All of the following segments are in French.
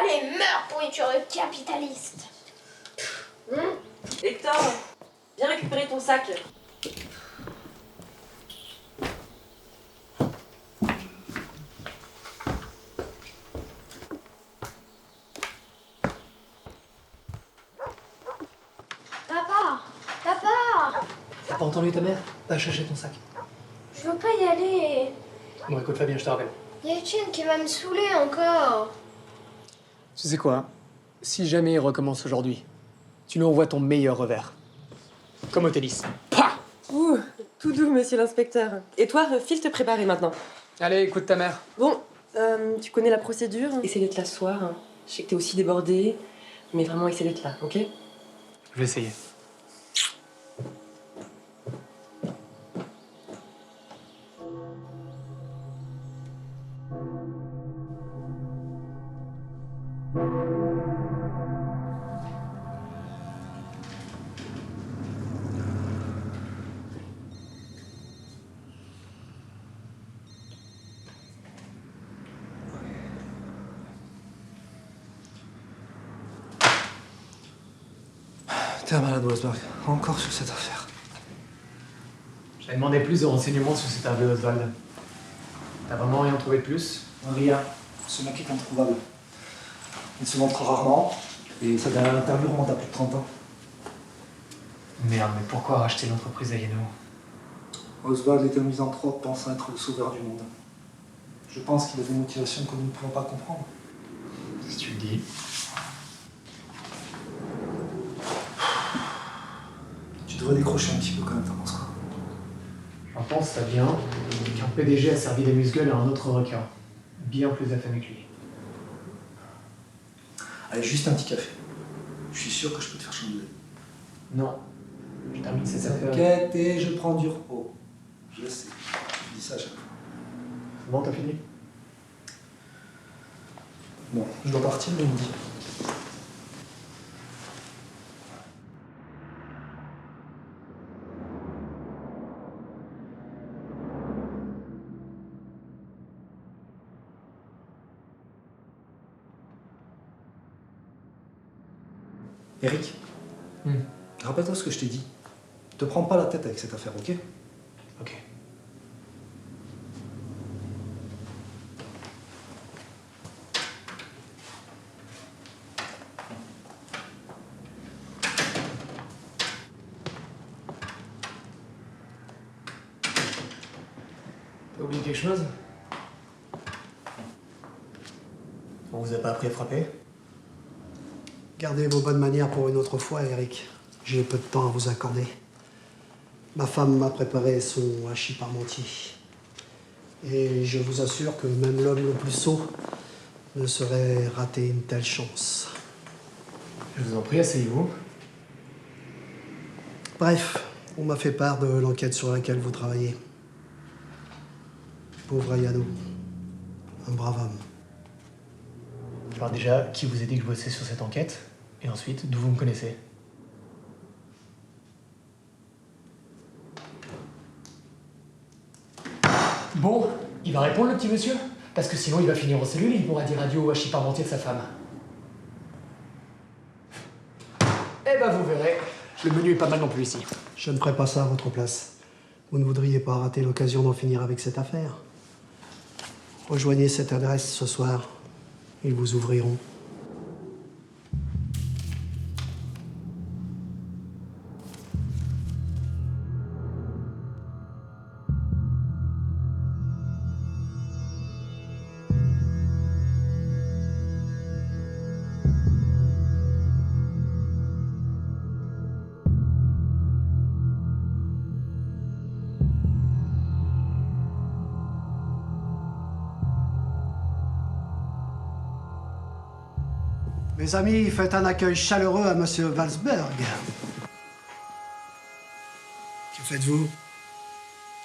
Allez, meurs, pourriture de capitaliste. Hector, viens récupérer ton sac. Papa, papa, T'as pas entendu ta mère? Va chercher ton sac. je veux pas y aller. Bon, écoute Fabien, je te rappelle. Y a Etienne qui va me saouler encore. Tu sais quoi? Si jamais il recommence aujourd'hui, tu lui envoies ton meilleur revers. Comme au tennis. Pah! Ouh, tout doux, monsieur l'inspecteur. Et toi, file te préparer maintenant. Allez, écoute ta mère. Bon, tu connais la procédure. Essaye d'être là ce soir. Je sais que t'es aussi débordé, mais vraiment essaye d'être là, ok? Je vais essayer. T'es un malade, Wolfsburg. Encore sur cette affaire. J'avais demandé plus de renseignements sur cet Hervé Oswald. T'as vraiment rien trouvé de plus? Rien. Ce mec est introuvable. Il se montre rarement, et sa dernière interview remonte à plus de 30 ans. Merde, mais pourquoi racheter l'entreprise Ayano? Oswald est un misanthrope pensant être le sauveur du monde. Je pense qu'il a des motivations que nous ne pouvons pas comprendre. Si tu le dis. Tu devrais décrocher un petit peu quand même, t'en penses quoi? J'en pense, Fabien, qu'un PDG a servi des muscles à un autre requin. Bien plus affamé que lui. Allez, juste un petit café. Je suis sûr que je peux te faire changer d'avis. Non. Je termine ces affaires. T'inquiète et je prends du repos. Je le sais. Je dis ça à chaque fois. Bon, t'as fini? Bon, je dois partir, mais il me dit. Eric, rappelle-toi ce que je t'ai dit. Te prends pas la tête avec cette affaire, ok? Ok. T'as oublié quelque chose? On vous a pas appris à frapper? Gardez vos bonnes manières pour une autre fois, Eric. J'ai peu de temps à vous accorder. Ma femme m'a préparé son hachis parmentier. Et je vous assure que même l'homme le plus sot ne saurait rater une telle chance. Je vous en prie, asseyez-vous. Bref, on m'a fait part de l'enquête sur laquelle vous travaillez. Pauvre Ayano. Un brave homme. Alors déjà, qui vous a dit que je bossais sur cette enquête? Et ensuite, d'où vous me connaissez? Bon, il va répondre le petit monsieur? Parce que sinon il va finir en cellule et il pourra dire adieu au hachis parmentier de sa femme. Eh ben vous verrez, le menu est pas mal non plus ici. Je ne ferai pas ça à votre place. Vous ne voudriez pas rater l'occasion d'en finir avec cette affaire. Rejoignez cette adresse ce soir. Ils vous ouvriront. Mes amis, faites un accueil chaleureux à Monsieur Walsberg. Que faites-vous?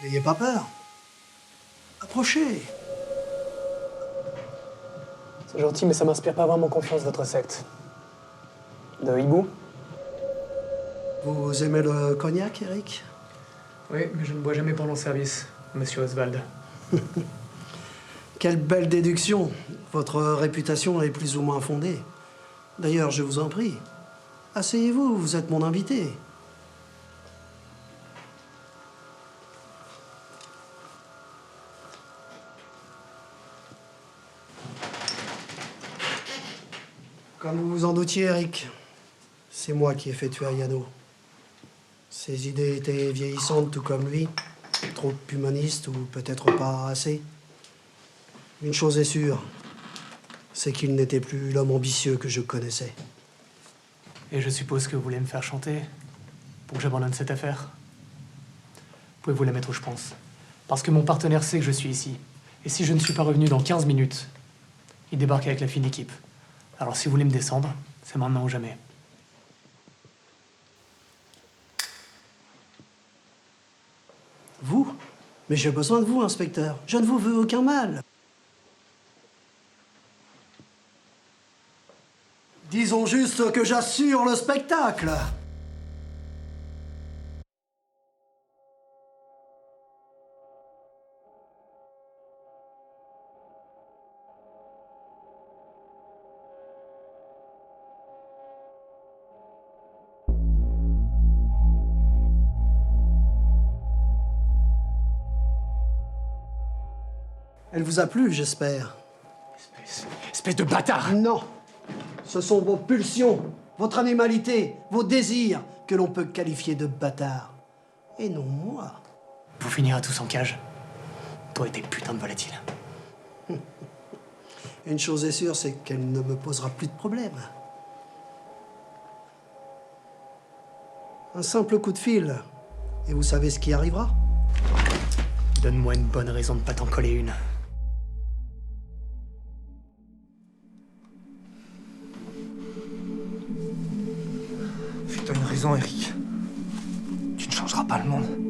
N'ayez pas peur. Approchez. C'est gentil, mais ça m'inspire pas vraiment confiance, votre secte. De hibou? Vous aimez le cognac, Eric? Oui, mais je ne bois jamais pendant le service, monsieur Oswald. Quelle belle déduction. Votre réputation est plus ou moins fondée. D'ailleurs, je vous en prie. Asseyez-vous, vous êtes mon invité. Comme vous vous en doutiez, Eric, c'est moi qui ai fait tuer Ayano. Ses idées étaient vieillissantes, tout comme lui. Trop humanistes, ou peut-être pas assez. Une chose est sûre, c'est qu'il n'était plus l'homme ambitieux que je connaissais. Et je suppose que vous voulez me faire chanter pour que j'abandonne cette affaire. Pouvez-vous la mettre où je pense? Parce que mon partenaire sait que je suis ici. Et si je ne suis pas revenu dans 15 minutes, il débarque avec la fine équipe. Alors si vous voulez me descendre, c'est maintenant ou jamais. Vous? Mais j'ai besoin de vous, inspecteur. Je ne vous veux aucun mal. Disons juste que j'assure le spectacle. Elle vous a plu, j'espère. Espèce de bâtard! Non. Ce sont vos pulsions, votre animalité, vos désirs que l'on peut qualifier de bâtards. Et non moi. Vous finirez tous en cage. Toi et tes putains de volatiles. Une chose est sûre, c'est qu'elle ne me posera plus de problème. Un simple coup de fil, et vous savez ce qui arrivera? Donne-moi une bonne raison de pas t'en coller une. Fais-toi une raison, Eric. Tu ne changeras pas le monde.